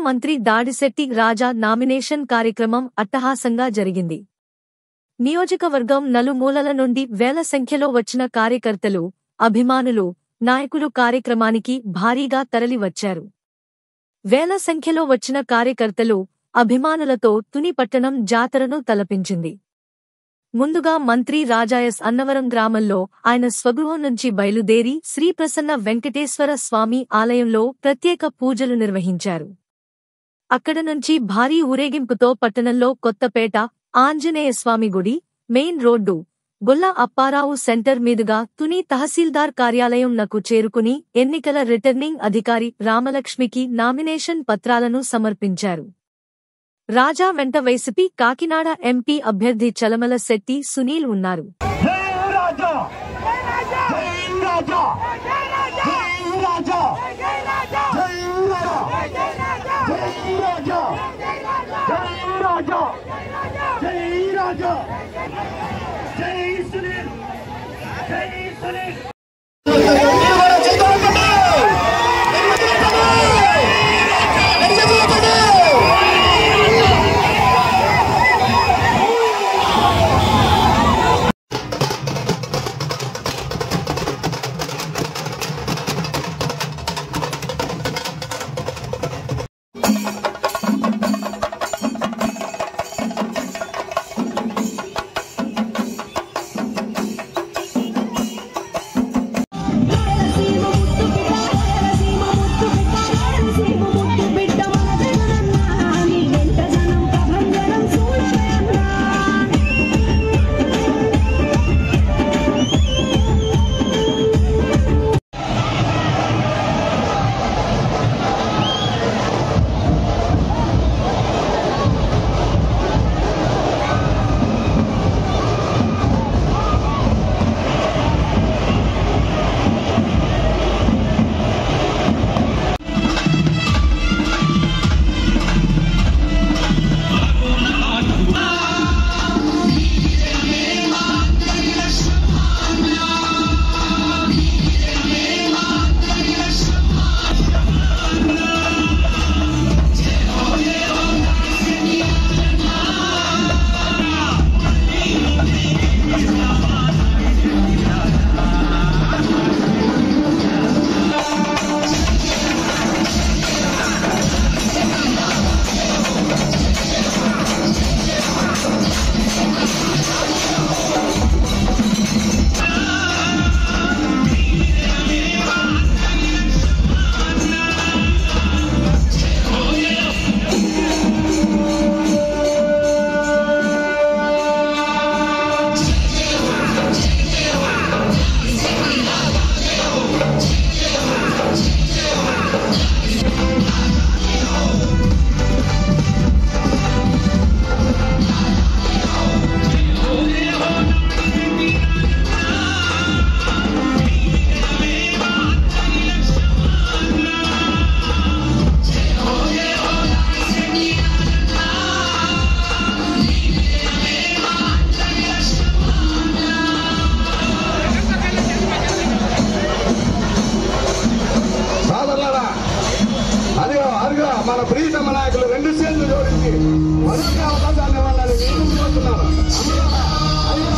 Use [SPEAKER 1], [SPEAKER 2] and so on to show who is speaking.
[SPEAKER 1] మంత్రి దాడిశెట్టి రాజా నామినేషన్ కార్యక్రమం అట్టహాసంగా జరిగింది. నియోజకవర్గం నలుమూలల నుండి వేల సంఖ్యలో వచ్చిన కార్యకర్తలు, అభిమానులు, నాయకులు కార్యక్రమానికి భారీగా తరలివచ్చారు. వేల సంఖ్యలో వచ్చిన కార్యకర్తలు, అభిమానులతో తుని పట్టణం జాతరను తలపించింది. ముందుగా మంత్రి రాజాయస్ అన్నవరం గ్రామంలో ఆయన స్వగృహం నుంచి బయలుదేరి శ్రీప్రసన్న వెంకటేశ్వర స్వామి ఆలయంలో ప్రత్యేక పూజలు నిర్వహించారు. అక్కడ నుంచి భారీ ఊరేగింపుతో పట్టణంలో కొత్తపేట ఆంజనేయస్వామి గుడి, మెయిన్ రోడ్డు, గొల్ల అప్పారావు సెంటర్ మీదుగా తుని తహసీల్దార్ కార్యాలయం నకు చేరుకుని ఎన్నికల రిటర్నింగ్ అధికారి రామలక్ష్మికి నామినేషన్ పత్రాలను సమర్పించారు. రాజా వెంట వైసీపీ కాకినాడ ఎంపీ అభ్యర్థి చలమల శెట్టి సునీల్ ఉన్నారు.
[SPEAKER 2] మన ప్రీతమ నాయకులు రెండు చేతులు జోడించి మరొక అవకాశాన్ని ఇవ్వాలని నేను కోరుతున్నాను. అదిగో